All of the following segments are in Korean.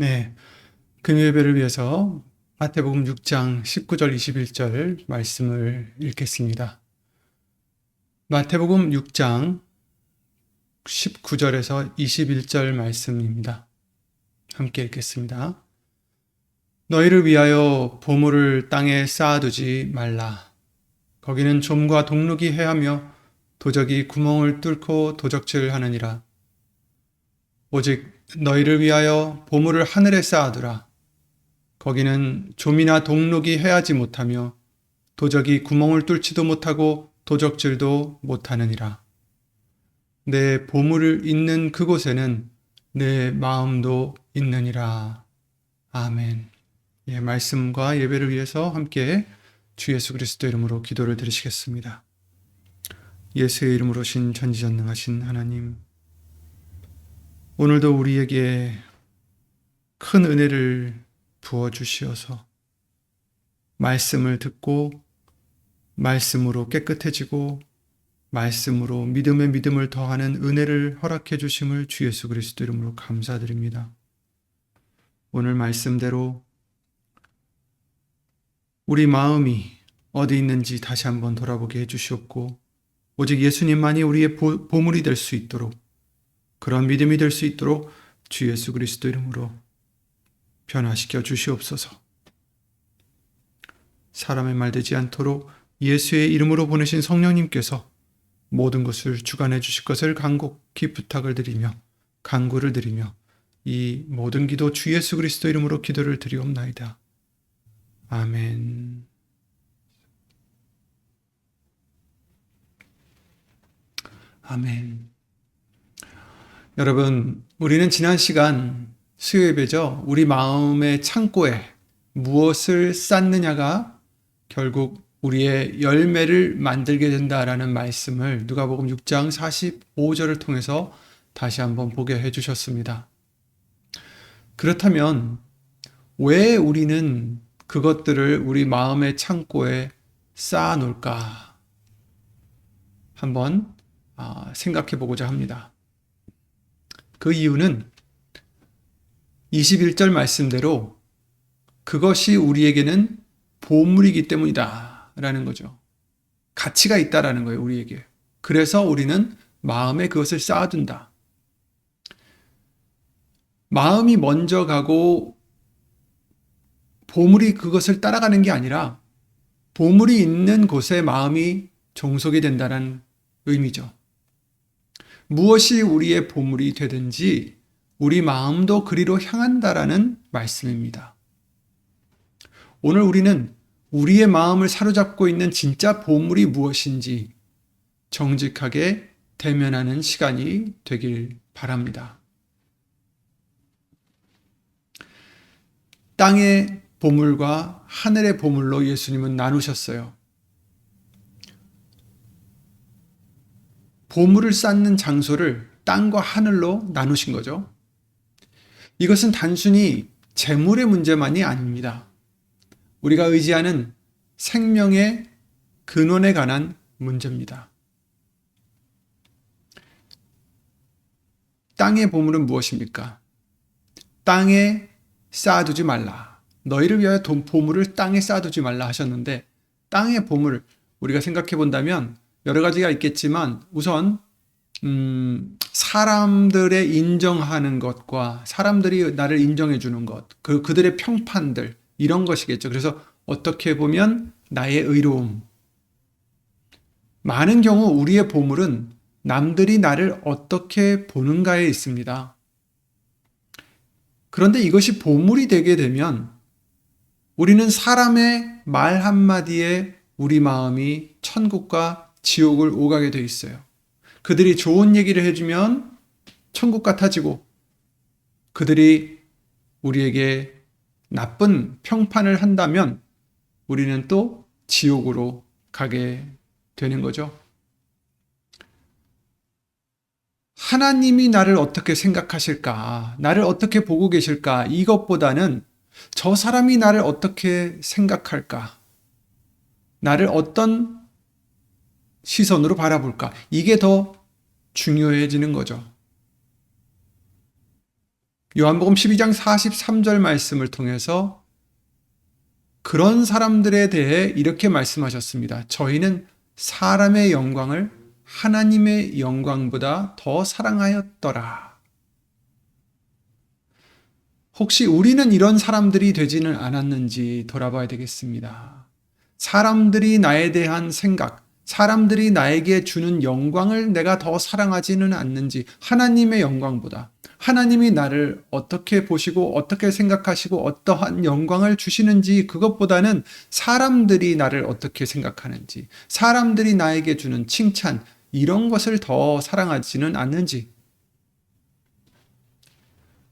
네, 금요예배를 위해서 마태복음 6장 19절 21절 말씀을 읽겠습니다. 마태복음 6장 19절에서 21절 말씀입니다. 함께 읽겠습니다. 너희를 위하여 보물을 땅에 쌓아두지 말라. 거기는 좀과 동룩이 해하며 도적이 구멍을 뚫고 도적질하느니라. 오직 너희를 위하여 보물을 하늘에 쌓아두라. 거기는 좀이나 동룩이 해하지 못하며 도적이 구멍을 뚫지도 못하고 도적질도 못하느니라. 내 보물을 있는 그곳에는 내 마음도 있느니라. 아멘. 예, 말씀과 예배를 위해서 함께 주 예수 그리스도 이름으로 기도를 드리시겠습니다. 예수의 이름으로 신 전지전능하신 하나님, 오늘도 우리에게 큰 은혜를 부어주시어서 말씀을 듣고 말씀으로 깨끗해지고 말씀으로 믿음에 믿음을 더하는 은혜를 허락해 주심을 주 예수 그리스도 이름으로 감사드립니다. 오늘 말씀대로 우리 마음이 어디 있는지 다시 한번 돌아보게 해주시옵고 오직 예수님만이 우리의 보물이 될 수 있도록 그런 믿음이 될 수 있도록 주 예수 그리스도 이름으로 변화시켜 주시옵소서. 사람의 말 되지 않도록 예수의 이름으로 보내신 성령님께서 모든 것을 주관해 주실 것을 간곡히 부탁을 드리며 간구를 드리며 이 모든 기도 주 예수 그리스도 이름으로 기도를 드리옵나이다. 아멘. 아멘. 여러분, 우리는 지난 시간 수요예배죠. 우리 마음의 창고에 무엇을 쌓느냐가 결국 우리의 열매를 만들게 된다라는 말씀을 누가복음 6장 45절을 통해서 다시 한번 보게 해주셨습니다. 그렇다면 왜 우리는 그것들을 우리 마음의 창고에 쌓아놓을까? 한번 생각해 보고자 합니다. 그 이유는 21절 말씀대로 그것이 우리에게는 보물이기 때문이다 라는 거죠. 가치가 있다라는 거예요, 우리에게. 그래서 우리는 마음에 그것을 쌓아둔다. 마음이 먼저 가고 보물이 그것을 따라가는 게 아니라 보물이 있는 곳에 마음이 종속이 된다는 의미죠. 무엇이 우리의 보물이 되든지 우리 마음도 그리로 향한다라는 말씀입니다. 오늘 우리는 우리의 마음을 사로잡고 있는 진짜 보물이 무엇인지 정직하게 대면하는 시간이 되길 바랍니다. 땅의 보물과 하늘의 보물로 예수님은 나누셨어요. 보물을 쌓는 장소를 땅과 하늘로 나누신 거죠. 이것은 단순히 재물의 문제만이 아닙니다. 우리가 의지하는 생명의 근원에 관한 문제입니다. 땅의 보물은 무엇입니까? 땅에 쌓아두지 말라. 너희를 위하여 보물을 땅에 쌓아두지 말라 하셨는데 땅의 보물 우리가 생각해 본다면 여러 가지가 있겠지만 우선 사람들의 인정하는 것과 사람들이 나를 인정해 주는 것, 그들의 평판들 이런 것이겠죠. 그래서 어떻게 보면 나의 의로움. 많은 경우 우리의 보물은 남들이 나를 어떻게 보는가에 있습니다. 그런데 이것이 보물이 되게 되면 우리는 사람의 말 한마디에 우리 마음이 천국과 지옥을 오가게 돼 있어요. 그들이 좋은 얘기를 해주면 천국 같아지고 그들이 우리에게 나쁜 평판을 한다면 우리는 또 지옥으로 가게 되는 거죠. 하나님이 나를 어떻게 생각하실까? 나를 어떻게 보고 계실까? 이것보다는 저 사람이 나를 어떻게 생각할까? 나를 어떤 시선으로 바라볼까? 이게 더 중요해지는 거죠. 요한복음 12장 43절 말씀을 통해서 그런 사람들에 대해 이렇게 말씀하셨습니다. 저희는 사람의 영광을 하나님의 영광보다 더 사랑하였더라. 혹시 우리는 이런 사람들이 되지는 않았는지 돌아봐야 되겠습니다. 사람들이 나에 대한 생각, 사람들이 나에게 주는 영광을 내가 더 사랑하지는 않는지, 하나님의 영광보다, 하나님이 나를 어떻게 보시고 어떻게 생각하시고 어떠한 영광을 주시는지 그것보다는 사람들이 나를 어떻게 생각하는지, 사람들이 나에게 주는 칭찬, 이런 것을 더 사랑하지는 않는지.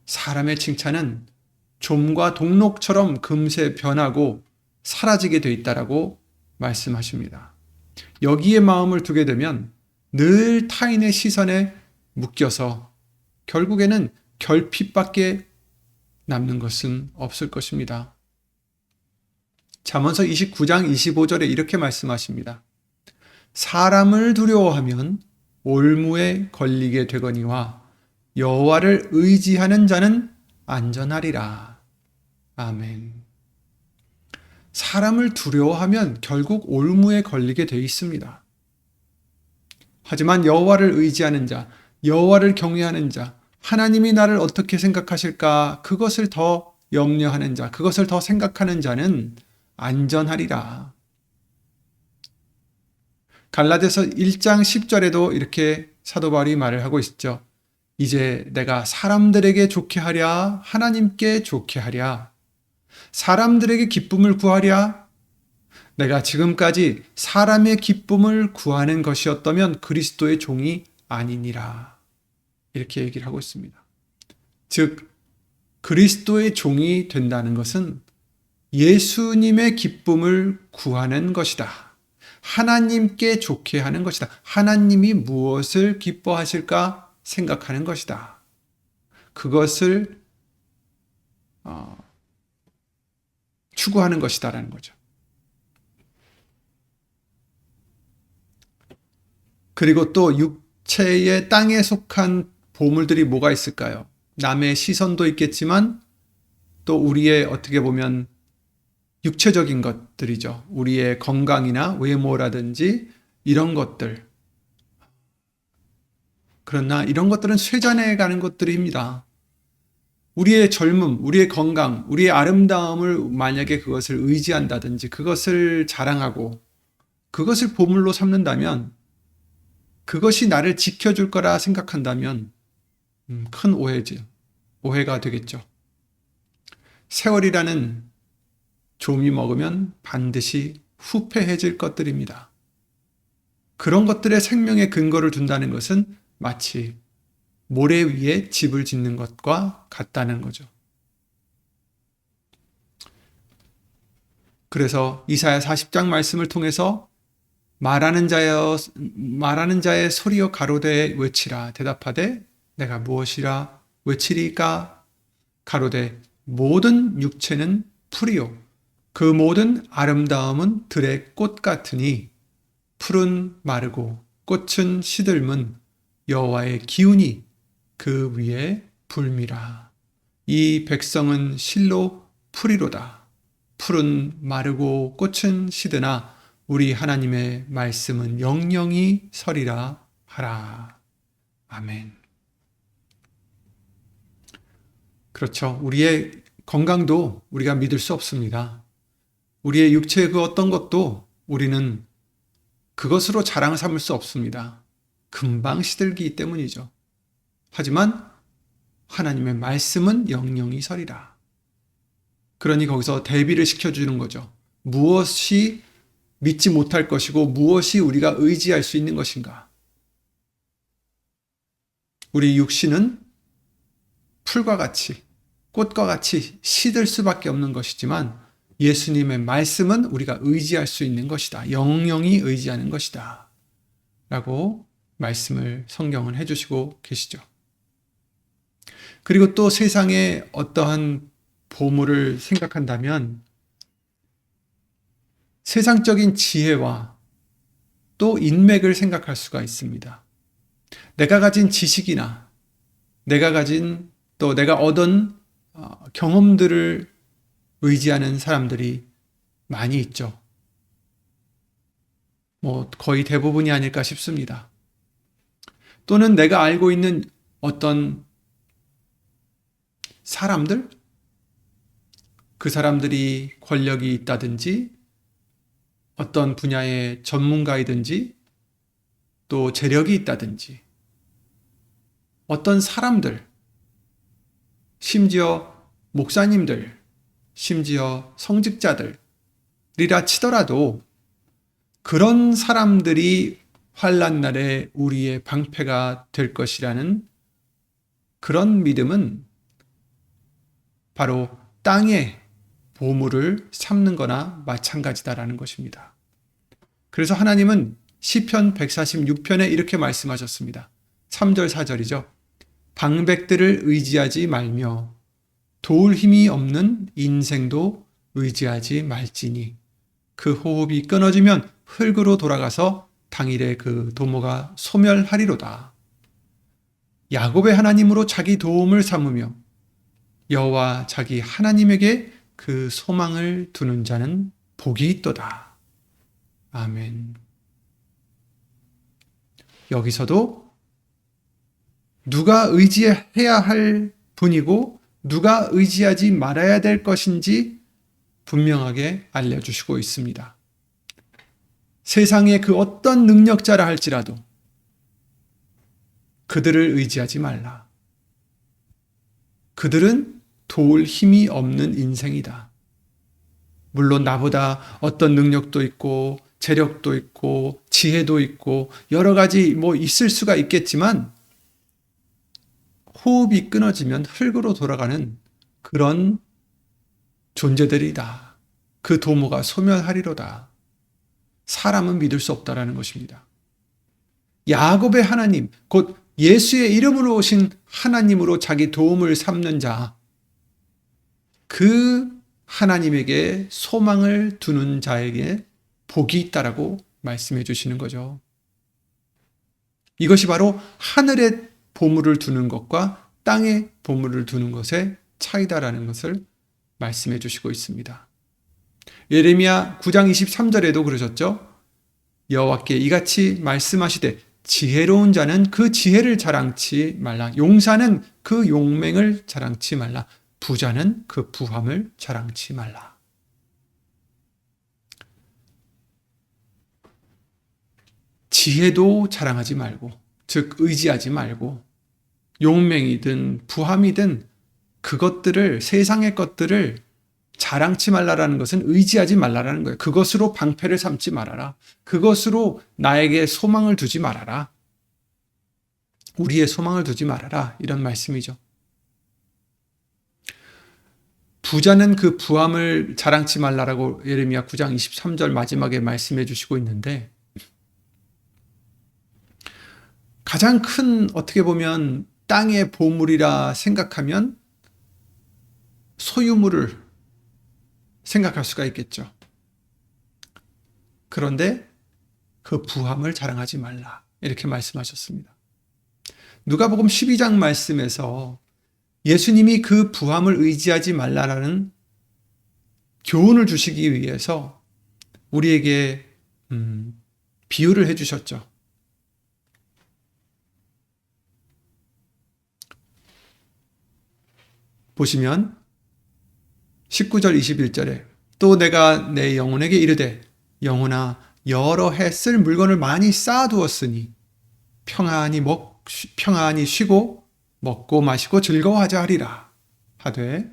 사람의 칭찬은 좀과 동록처럼 금세 변하고 사라지게 돼 있다라고 말씀하십니다. 여기에 마음을 두게 되면 늘 타인의 시선에 묶여서 결국에는 결핍밖에 남는 것은 없을 것입니다. 잠언서 29장 25절에 이렇게 말씀하십니다. 사람을 두려워하면 올무에 걸리게 되거니와 여호와를 의지하는 자는 안전하리라. 아멘. 사람을 두려워하면 결국 올무에 걸리게 되어 있습니다. 하지만 여호와를 의지하는 자, 여호와를 경외하는 자, 하나님이 나를 어떻게 생각하실까 그것을 더 염려하는 자, 그것을 더 생각하는 자는 안전하리라. 갈라디아서 1장 10절에도 이렇게 사도 바울이 말을 하고 있죠. 이제 내가 사람들에게 좋게 하랴 하나님께 좋게 하랴, 사람들에게 기쁨을 구하랴. 내가 지금까지 사람의 기쁨을 구하는 것이었다면 그리스도의 종이 아니니라. 이렇게 얘기를 하고 있습니다. 즉 그리스도의 종이 된다는 것은 예수님의 기쁨을 구하는 것이다. 하나님께 좋게 하는 것이다. 하나님이 무엇을 기뻐하실까 생각하는 것이다. 그것을 추구하는 것이다라는 거죠. 그리고 또 육체의 땅에 속한 보물들이 뭐가 있을까요? 남의 시선도 있겠지만 또 우리의 어떻게 보면 육체적인 것들이죠. 우리의 건강이나 외모라든지 이런 것들. 그러나 이런 것들은 쇠잔해 가는 것들입니다. 우리의 젊음, 우리의 건강, 우리의 아름다움을 만약에 그것을 의지한다든지 그것을 자랑하고 그것을 보물로 삼는다면, 그것이 나를 지켜줄 거라 생각한다면 큰 오해가 되겠죠. 세월이라는 좀이 먹으면 반드시 후패해질 것들입니다. 그런 것들의 생명의 근거를 둔다는 것은 마치 모래 위에 집을 짓는 것과 같다는 거죠. 그래서 이사야 40장 말씀을 통해서 말하는 자의 소리여 가로되 외치라. 대답하되 내가 무엇이라 외치리까? 가로되 모든 육체는 풀이요 그 모든 아름다움은 들의 꽃 같으니 풀은 마르고 꽃은 시들문 여호와의 기운이 그 위에 불미라. 이 백성은 실로 풀이로다. 풀은 마르고 꽃은 시드나 우리 하나님의 말씀은 영영이 서리라 하라. 아멘. 그렇죠. 우리의 건강도 우리가 믿을 수 없습니다. 우리의 육체의 그 어떤 것도 우리는 그것으로 자랑을 삼을 수 없습니다. 금방 시들기 때문이죠. 하지만 하나님의 말씀은 영영이 서리라. 그러니 거기서 대비를 시켜주는 거죠. 무엇이 믿지 못할 것이고 무엇이 우리가 의지할 수 있는 것인가. 우리 육신은 풀과 같이 꽃과 같이 시들 수밖에 없는 것이지만 예수님의 말씀은 우리가 의지할 수 있는 것이다. 영영이 의지하는 것이다. 라고 말씀을 성경은 해주시고 계시죠. 그리고 또 세상의 어떠한 보물을 생각한다면 세상적인 지혜와 또 인맥을 생각할 수가 있습니다. 내가 가진 지식이나 내가 가진 또 내가 얻은 경험들을 의지하는 사람들이 많이 있죠. 거의 대부분이 아닐까 싶습니다. 또는 내가 알고 있는 어떤 사람들, 그 사람들이 권력이 있다든지 어떤 분야의 전문가이든지 또 재력이 있다든지 어떤 사람들, 심지어 목사님들, 심지어 성직자들이라 치더라도 그런 사람들이 환난 날에 우리의 방패가 될 것이라는 그런 믿음은 바로 땅의 보물을 삼는 거나 마찬가지다라는 것입니다. 그래서 하나님은 시편 146편에 이렇게 말씀하셨습니다. 3절 4절이죠. 방백들을 의지하지 말며 도울 힘이 없는 인생도 의지하지 말지니 그 호흡이 끊어지면 흙으로 돌아가서 당일에 그 도모가 소멸하리로다. 야곱의 하나님으로 자기 도움을 삼으며 여호와 자기 하나님에게 그 소망을 두는 자는 복이 있도다. 아멘. 여기서도 누가 의지해야 할 분이고 누가 의지하지 말아야 될 것인지 분명하게 알려주시고 있습니다. 세상의 그 어떤 능력자라 할지라도 그들을 의지하지 말라. 그들은 도울 힘이 없는 인생이다. 물론 나보다 어떤 능력도 있고 재력도 있고 지혜도 있고 여러 가지 있을 수가 있겠지만 호흡이 끊어지면 흙으로 돌아가는 그런 존재들이다. 그 도모가 소멸하리로다. 사람은 믿을 수 없다라는 것입니다. 야곱의 하나님, 곧 예수의 이름으로 오신 하나님으로 자기 도움을 삼는 자, 그 하나님에게 소망을 두는 자에게 복이 있다라고 말씀해 주시는 거죠. 이것이 바로 하늘의 보물을 두는 것과 땅의 보물을 두는 것의 차이다라는 것을 말씀해 주시고 있습니다. 예레미야 9장 23절에도 그러셨죠. 여호와께 이같이 말씀하시되 지혜로운 자는 그 지혜를 자랑치 말라. 용사는 그 용맹을 자랑치 말라. 부자는 그 부함을 자랑치 말라. 지혜도 자랑하지 말고, 즉 의지하지 말고, 용맹이든 부함이든 그것들을, 세상의 것들을 자랑치 말라라는 것은 의지하지 말라라는 거예요. 그것으로 방패를 삼지 말아라. 그것으로 나에게 소망을 두지 말아라. 우리의 소망을 두지 말아라. 이런 말씀이죠. 부자는 그 부함을 자랑치 말라라고 예레미야 9장 23절 마지막에 말씀해 주시고 있는데, 가장 큰 어떻게 보면 땅의 보물이라 생각하면 소유물을 생각할 수가 있겠죠. 그런데 그 부함을 자랑하지 말라. 이렇게 말씀하셨습니다. 누가복음 12장 말씀에서 예수님이 그 부함을 의지하지 말라라는 교훈을 주시기 위해서 우리에게 비유를 해주셨죠. 보시면 19절 21절에 또 내가 내 영혼에게 이르되 영혼아 여러 해 쓸 물건을 많이 쌓아두었으니 평안히 쉬고 먹고 마시고 즐거워하자 하리라 하되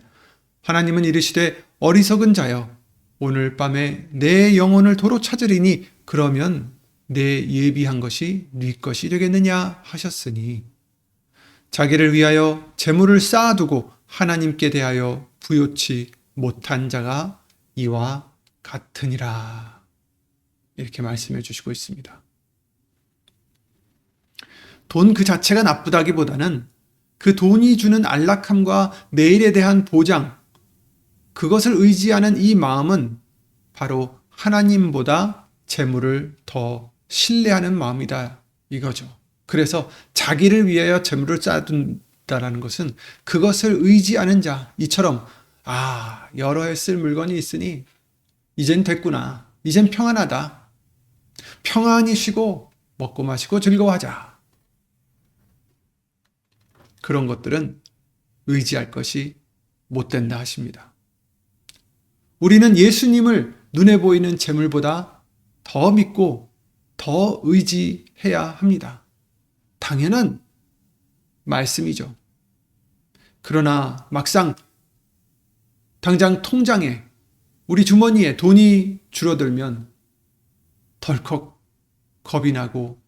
하나님은 이르시되 어리석은 자여 오늘 밤에 내 영혼을 도로 찾으리니 그러면 내 예비한 것이 네 것이 되겠느냐 하셨으니 자기를 위하여 재물을 쌓아두고 하나님께 대하여 부요치 못한 자가 이와 같으니라. 이렇게 말씀해 주시고 있습니다. 돈 그 자체가 나쁘다기보다는 그 돈이 주는 안락함과 내일에 대한 보장, 그것을 의지하는 이 마음은 바로 하나님보다 재물을 더 신뢰하는 마음이다 이거죠. 그래서 자기를 위하여 재물을 쌓아둔다 없다라는 것은 그것을 의지하는 자, 이처럼 여러 해 쓸 물건이 있으니 이젠 됐구나. 이젠 평안하다. 평안히 쉬고 먹고 마시고 즐거워하자. 그런 것들은 의지할 것이 못 된다 하십니다. 우리는 예수님을 눈에 보이는 재물보다 더 믿고 더 의지해야 합니다. 당연한 말씀이죠. 그러나 막상 당장 통장에 우리 주머니에 돈이 줄어들면 덜컥 겁이 나고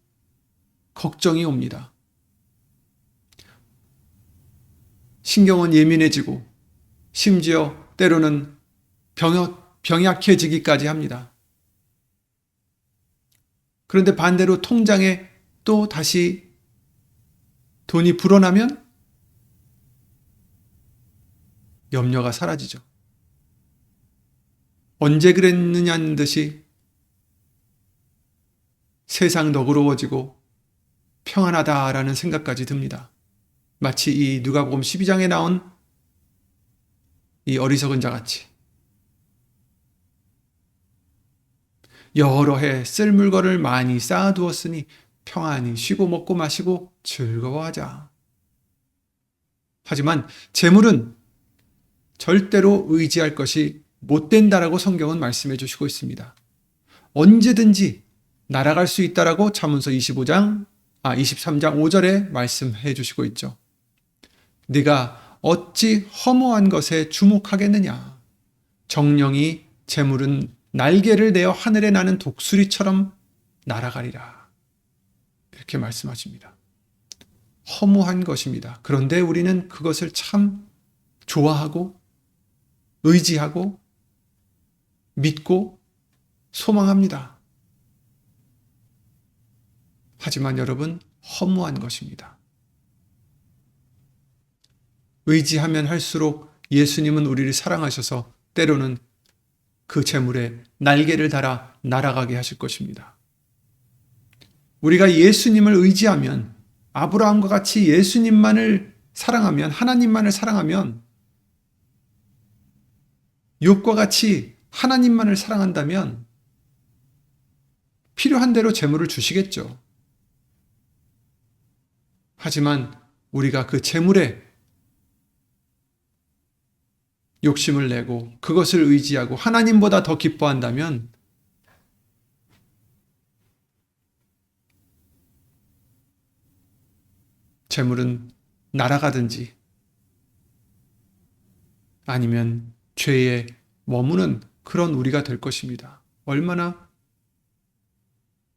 걱정이 옵니다. 신경은 예민해지고 심지어 때로는 병약해지기까지 합니다. 그런데 반대로 통장에 또 다시 돈이 불어나면 염려가 사라지죠. 언제 그랬느냐는 듯이 세상 너그러워지고 평안하다라는 생각까지 듭니다. 마치 이 누가복음 12장에 나온 이 어리석은 자같이 여러 해 쓸 물건을 많이 쌓아두었으니 평안히 쉬고 먹고 마시고 즐거워하자. 하지만 재물은 절대로 의지할 것이 못 된다라고 성경은 말씀해 주시고 있습니다. 언제든지 날아갈 수 있다라고 잠언서 23장 5절에 말씀해 주시고 있죠. 네가 어찌 허무한 것에 주목하겠느냐. 정령이 재물은 날개를 내어 하늘에 나는 독수리처럼 날아가리라. 이렇게 말씀하십니다. 허무한 것입니다. 그런데 우리는 그것을 참 좋아하고 의지하고 믿고 소망합니다. 하지만 여러분, 허무한 것입니다. 의지하면 할수록 예수님은 우리를 사랑하셔서 때로는 그 재물에 날개를 달아 날아가게 하실 것입니다. 우리가 예수님을 의지하면, 아브라함과 같이 예수님만을 사랑하면, 하나님만을 사랑하면, 욥과 같이 하나님만을 사랑한다면 필요한 대로 재물을 주시겠죠. 하지만 우리가 그 재물에 욕심을 내고 그것을 의지하고 하나님보다 더 기뻐한다면 재물은 날아가든지 아니면 죄에 머무는 그런 우리가 될 것입니다. 얼마나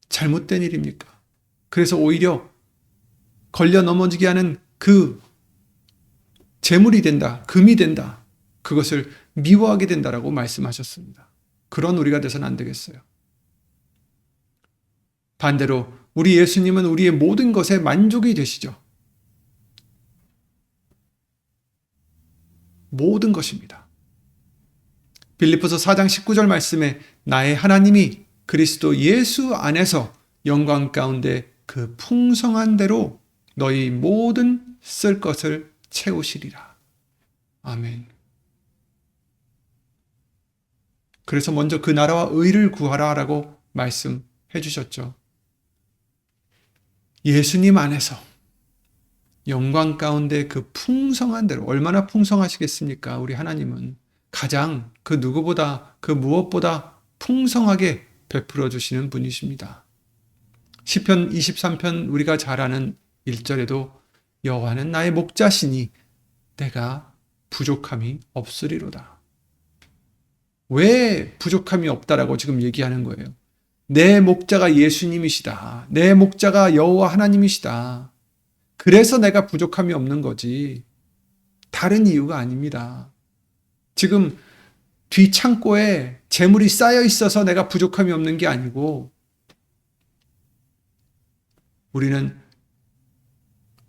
잘못된 일입니까? 그래서 오히려 걸려 넘어지게 하는 그 재물이 된다, 금이 된다, 그것을 미워하게 된다라고 말씀하셨습니다. 그런 우리가 돼서는 안 되겠어요. 반대로 우리 예수님은 우리의 모든 것에 만족이 되시죠. 모든 것입니다. 빌립보서 4장 19절 말씀에 나의 하나님이 그리스도 예수 안에서 영광 가운데 그 풍성한 대로 너희 모든 쓸 것을 채우시리라. 아멘. 그래서 먼저 그 나라와 의를 구하라라고 말씀해 주셨죠. 예수님 안에서 영광 가운데 그 풍성한 대로, 얼마나 풍성하시겠습니까? 우리 하나님은 가장 그 누구보다 그 무엇보다 풍성하게 베풀어 주시는 분이십니다. 시편 23편 우리가 잘 아는 1절에도 여호와는 나의 목자시니 내가 부족함이 없으리로다. 왜 부족함이 없다라고 지금 얘기하는 거예요? 내 목자가 예수님이시다. 내 목자가 여호와 하나님이시다. 그래서 내가 부족함이 없는 거지. 다른 이유가 아닙니다. 지금 뒷창고에 재물이 쌓여 있어서 내가 부족함이 없는 게 아니고, 우리는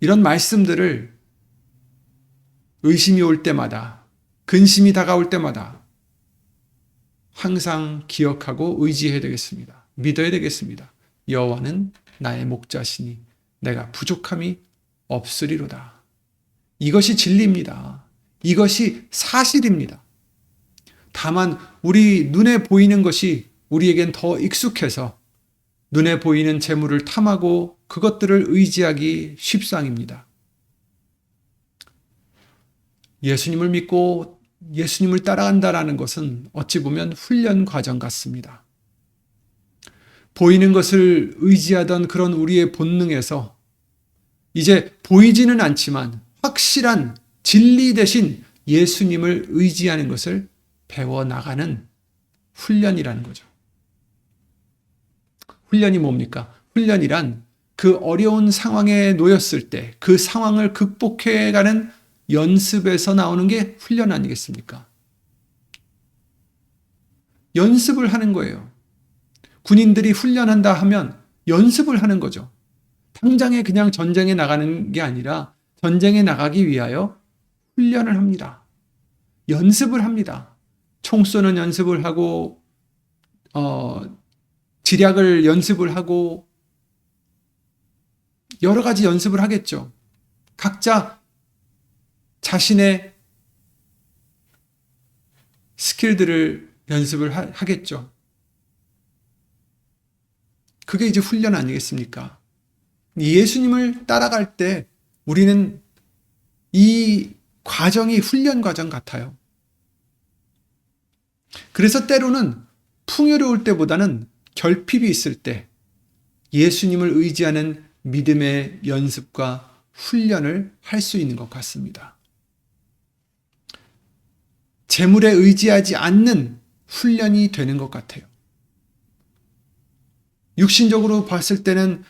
이런 말씀들을 의심이 올 때마다, 근심이 다가올 때마다 항상 기억하고 의지해야 되겠습니다. 믿어야 되겠습니다. 여호와는 나의 목자시니 내가 부족함이 없으리로다. 이것이 진리입니다. 이것이 사실입니다. 다만 우리 눈에 보이는 것이 우리에겐 더 익숙해서 눈에 보이는 재물을 탐하고 그것들을 의지하기 쉽상입니다. 예수님을 믿고 예수님을 따라간다라는 것은 어찌 보면 훈련 과정 같습니다. 보이는 것을 의지하던 그런 우리의 본능에서 이제 보이지는 않지만 확실한 진리 대신 예수님을 의지하는 것을 배워나가는 훈련이라는 거죠. 훈련이 뭡니까? 훈련이란 그 어려운 상황에 놓였을 때 그 상황을 극복해가는 연습에서 나오는 게 훈련 아니겠습니까? 연습을 하는 거예요. 군인들이 훈련한다 하면 연습을 하는 거죠. 당장에 그냥 전쟁에 나가는 게 아니라 전쟁에 나가기 위하여 훈련을 합니다. 연습을 합니다. 총 쏘는 연습을 하고 지략을 연습을 하고 여러 가지 연습을 하겠죠. 각자 자신의 스킬들을 연습을 하겠죠. 그게 이제 훈련 아니겠습니까? 예수님을 따라갈 때 우리는 이 과정이 훈련 과정 같아요. 그래서 때로는 풍요로울 때보다는 결핍이 있을 때 예수님을 의지하는 믿음의 연습과 훈련을 할 수 있는 것 같습니다. 재물에 의지하지 않는 훈련이 되는 것 같아요. 육신적으로 봤을 때는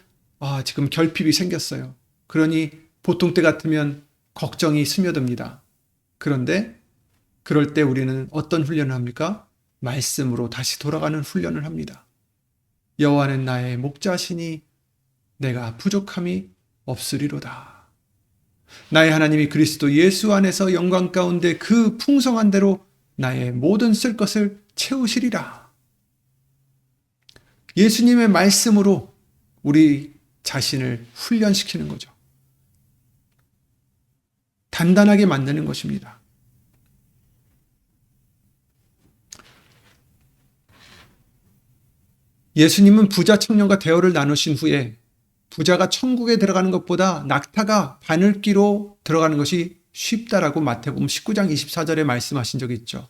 지금 결핍이 생겼어요. 그러니 보통 때 같으면 걱정이 스며듭니다. 그런데 그럴 때 우리는 어떤 훈련을 합니까? 말씀으로 다시 돌아가는 훈련을 합니다. 여호와는 나의 목자시니 내가 부족함이 없으리로다. 나의 하나님이 그리스도 예수 안에서 영광 가운데 그 풍성한 대로 나의 모든 쓸 것을 채우시리라. 예수님의 말씀으로 우리 자신을 훈련시키는 거죠. 단단하게 만드는 것입니다. 예수님은 부자 청년과 대화를 나누신 후에 부자가 천국에 들어가는 것보다 낙타가 바늘기로 들어가는 것이 쉽다라고 마태복음 19장 24절에 말씀하신 적이 있죠.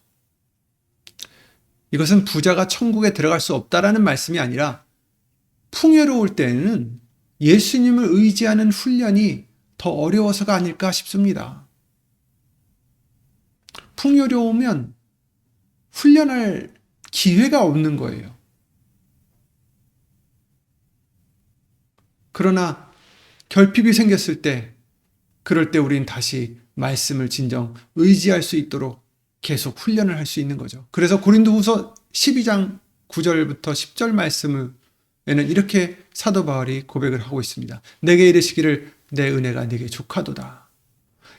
이것은 부자가 천국에 들어갈 수 없다라는 말씀이 아니라 풍요로울 때는 예수님을 의지하는 훈련이 더 어려워서가 아닐까 싶습니다. 풍요로우면 훈련할 기회가 없는 거예요. 그러나 결핍이 생겼을 때, 그럴 때 우린 다시 말씀을 진정 의지할 수 있도록 계속 훈련을 할 수 있는 거죠. 그래서 고린도후서 12장 9절부터 10절 말씀에는 이렇게 사도 바울이 고백을 하고 있습니다. 내게 이르시기를 내 은혜가 네게 족하도다.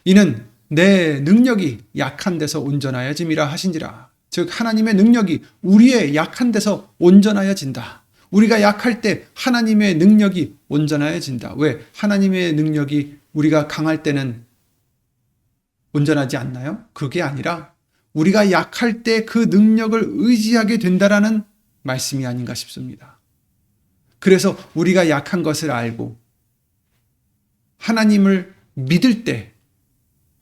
이는 내 능력이 약한 데서 온전하여짐이라 하신지라. 즉 하나님의 능력이 우리의 약한 데서 온전하여진다. 우리가 약할 때 하나님의 능력이 온전하여진다. 왜? 하나님의 능력이 우리가 강할 때는 온전하지 않나요? 그게 아니라 우리가 약할 때 그 능력을 의지하게 된다라는 말씀이 아닌가 싶습니다. 그래서 우리가 약한 것을 알고 하나님을 믿을 때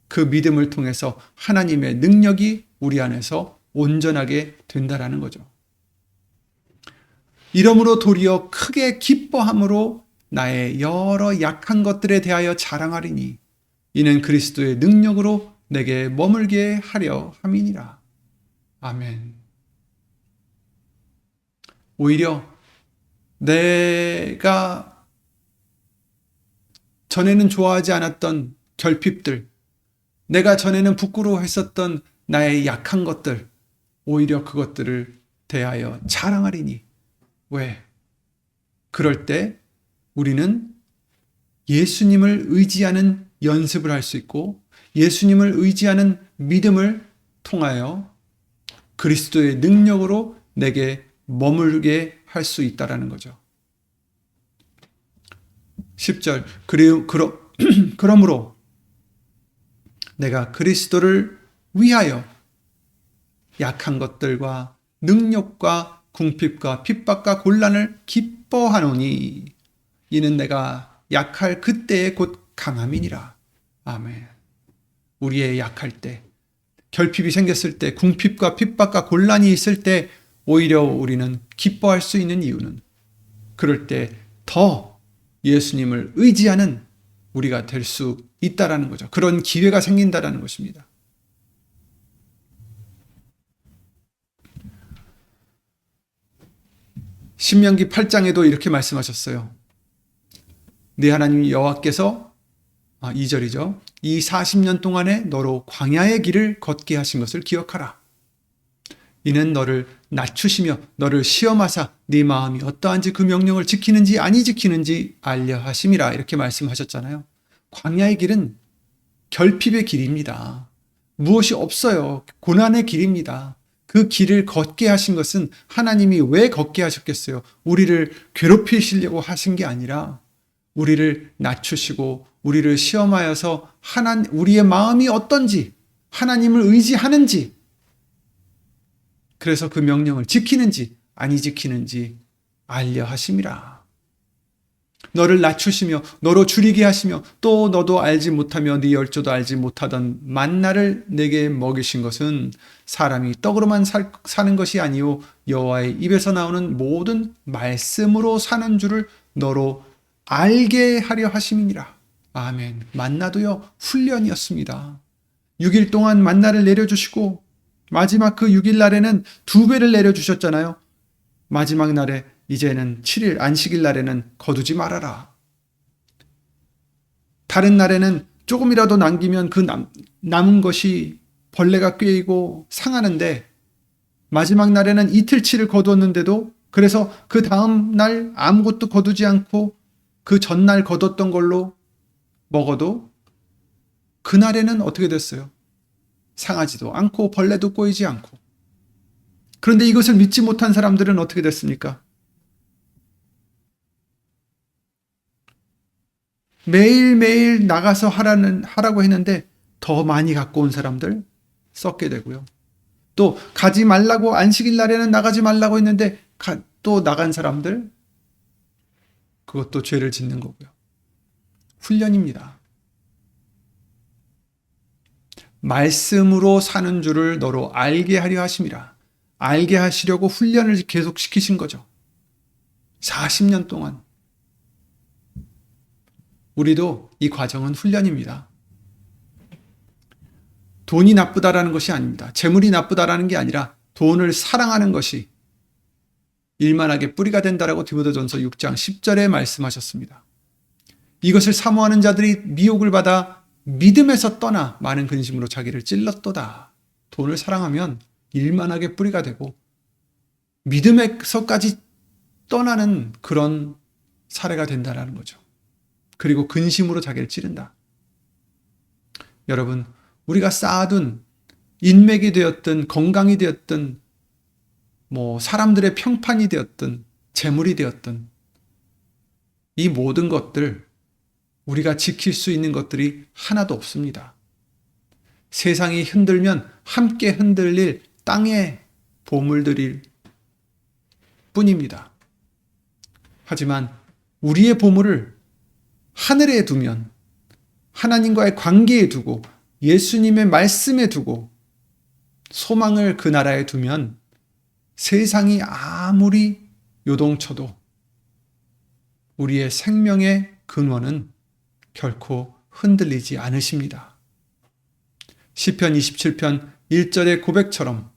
그 믿음을 통해서 하나님의 능력이 우리 안에서 온전하게 된다라는 거죠. 이러므로 도리어 크게 기뻐함으로 나의 여러 약한 것들에 대하여 자랑하리니 이는 그리스도의 능력으로 내게 머물게 하려 함이니라. 아멘. 오히려 내가 전에는 좋아하지 않았던 결핍들, 내가 전에는 부끄러워했었던 나의 약한 것들, 오히려 그것들을 대하여 자랑하리니. 왜? 그럴 때 우리는 예수님을 의지하는 연습을 할 수 있고 예수님을 의지하는 믿음을 통하여 그리스도의 능력으로 내게 머물게 할 수 있다라는 거죠. 10절 그러므로 내가 그리스도를 위하여 약한 것들과 능력과 궁핍과 핍박과 곤란을 기뻐하노니 이는 내가 약할 그때에 곧 강함이니라. 아멘. 우리의 약할 때, 결핍이 생겼을 때, 궁핍과 핍박과 곤란이 있을 때 오히려 우리는 기뻐할 수 있는 이유는 그럴 때 더 예수님을 의지하는 우리가 될 수 있다라는 거죠. 그런 기회가 생긴다라는 것입니다. 신명기 8장에도 이렇게 말씀하셨어요. 네 하나님 여호와께서 2절이죠. 이 40년 동안에 너로 광야의 길을 걷게 하신 것을 기억하라. 이는 너를 낮추시며 너를 시험하사 네 마음이 어떠한지 그 명령을 지키는지 아니 지키는지 알려 하심이라. 이렇게 말씀하셨잖아요. 광야의 길은 결핍의 길입니다. 무엇이 없어요. 고난의 길입니다. 그 길을 걷게 하신 것은 하나님이 왜 걷게 하셨겠어요? 우리를 괴롭히시려고 하신 게 아니라 우리를 낮추시고 우리를 시험하여서 우리의 마음이 어떤지, 하나님을 의지하는지, 그래서 그 명령을 지키는지 아니 지키는지 알려 하심이라. 너를 낮추시며 너로 줄이게 하시며 또 너도 알지 못하며 네 열조도 알지 못하던 만나를 내게 먹이신 것은 사람이 떡으로만 사는 것이 아니요 여호와의 입에서 나오는 모든 말씀으로 사는 줄을 너로 알게 하려 하심이니라. 아멘. 만나도요 훈련이었습니다. 6일 동안 만나를 내려주시고 마지막 그 6일 날에는 2배를 내려주셨잖아요. 마지막 날에 이제는 7일 안식일 날에는 거두지 말아라. 다른 날에는 조금이라도 남기면 그 남은 것이 벌레가 꿰이고 상하는데 마지막 날에는 이틀치를 거두었는데도 그래서 그 다음 날 아무것도 거두지 않고 그 전날 거뒀던 걸로 먹어도 그날에는 어떻게 됐어요? 상하지도 않고 벌레도 꼬이지 않고. 그런데 이것을 믿지 못한 사람들은 어떻게 됐습니까? 매일매일 나가서 하라고 했는데 더 많이 갖고 온 사람들 썩게 되고요. 또 가지 말라고 안식일 날에는 나가지 말라고 했는데 또 나간 사람들 그것도 죄를 짓는 거고요. 훈련입니다. 말씀으로 사는 줄을 너로 알게 하려 하심이라. 알게 하시려고 훈련을 계속 시키신 거죠. 40년 동안. 우리도 이 과정은 훈련입니다. 돈이 나쁘다라는 것이 아닙니다. 재물이 나쁘다라는 게 아니라 돈을 사랑하는 것이 일만하게 뿌리가 된다라고 디모데전서 6장 10절에 말씀하셨습니다. 이것을 사모하는 자들이 미혹을 받아 믿음에서 떠나 많은 근심으로 자기를 찔렀도다. 돈을 사랑하면 일만하게 뿌리가 되고 믿음에서까지 떠나는 그런 사례가 된다라는 거죠. 그리고 근심으로 자기를 찌른다. 여러분, 우리가 쌓아둔 인맥이 되었든 건강이 되었든 사람들의 평판이 되었든 재물이 되었든 이 모든 것들 우리가 지킬 수 있는 것들이 하나도 없습니다. 세상이 흔들면 함께 흔들릴 땅의 보물들일 뿐입니다. 하지만 우리의 보물을 하늘에 두면 하나님과의 관계에 두고 예수님의 말씀에 두고 소망을 그 나라에 두면 세상이 아무리 요동쳐도 우리의 생명의 근원은 결코 흔들리지 않으십니다. 시편 27편 1절의 고백처럼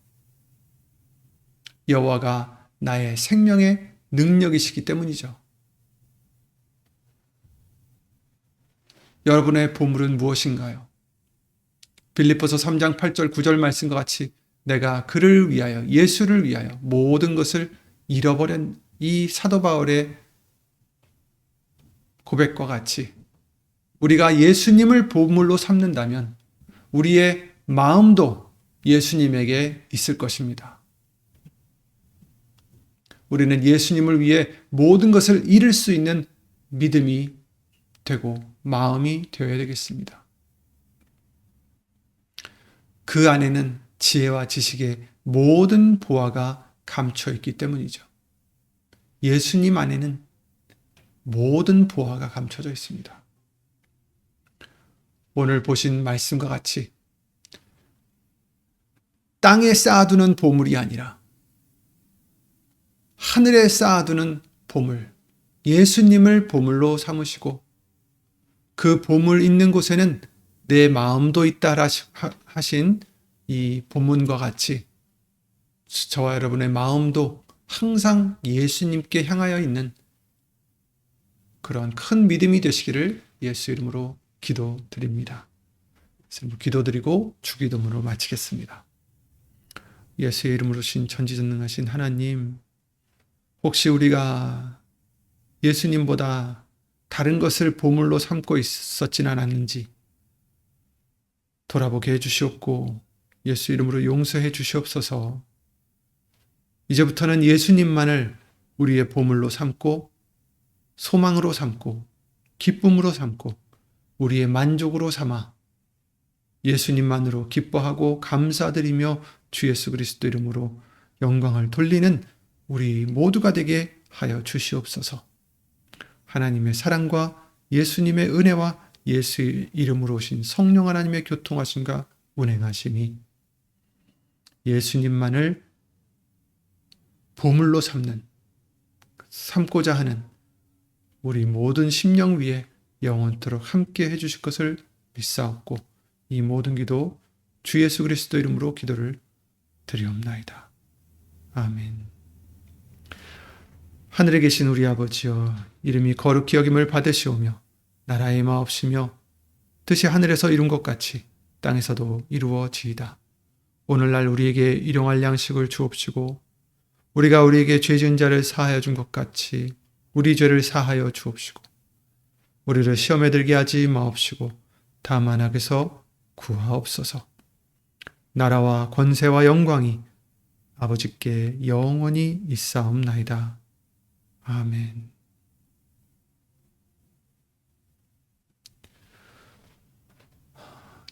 여호와가 나의 생명의 능력이시기 때문이죠. 여러분의 보물은 무엇인가요? 빌립보서 3장 8절 9절 말씀과 같이 내가 그를 위하여 예수를 위하여 모든 것을 잃어버린 이 사도 바울의 고백과 같이 우리가 예수님을 보물로 삼는다면 우리의 마음도 예수님에게 있을 것입니다. 우리는 예수님을 위해 모든 것을 잃을 수 있는 믿음이 되고 마음이 되어야 되겠습니다. 그 안에는 지혜와 지식의 모든 보화가 감춰 있기 때문이죠. 예수님 안에는 모든 보화가 감춰져 있습니다. 오늘 보신 말씀과 같이 땅에 쌓아두는 보물이 아니라 하늘에 쌓아두는 보물, 예수님을 보물로 삼으시고 그 보물 있는 곳에는 내 마음도 있다 하신 이 본문과 같이 저와 여러분의 마음도 항상 예수님께 향하여 있는 그런 큰 믿음이 되시기를 예수 이름으로 기도드립니다. 기도드리고 주기도문으로 마치겠습니다. 예수의 이름으로 신 전지전능하신 하나님, 혹시 우리가 예수님보다 다른 것을 보물로 삼고 있었진 않았는지 돌아보게 해주시옵고 예수 이름으로 용서해 주시옵소서. 이제부터는 예수님만을 우리의 보물로 삼고 소망으로 삼고 기쁨으로 삼고 우리의 만족으로 삼아 예수님만으로 기뻐하고 감사드리며 주 예수 그리스도 이름으로 영광을 돌리는 우리 모두가 되게 하여 주시옵소서. 하나님의 사랑과 예수님의 은혜와 예수의 이름으로 오신 성령 하나님의 교통하심과 운행하심이 예수님만을 보물로 삼고자 하는 우리 모든 심령 위에 영원토록 함께 해주실 것을 믿사옵고 이 모든 기도 주 예수 그리스도 이름으로 기도를 드리옵나이다. 아멘. 하늘에 계신 우리 아버지여, 이름이 거룩히 여김을 받으시오며 나라의 마옵시며 뜻이 하늘에서 이룬 것 같이 땅에서도 이루어지이다. 오늘날 우리에게 일용할 양식을 주옵시고 우리가 우리에게 죄 지은 자를 사하여 준 것 같이 우리 죄를 사하여 주옵시고 우리를 시험에 들게 하지 마옵시고 다만 악에서 구하옵소서. 나라와 권세와 영광이 아버지께 영원히 있사옵나이다. 아멘.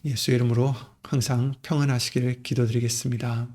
예수의 이름으로 항상 평안하시기를 기도드리겠습니다.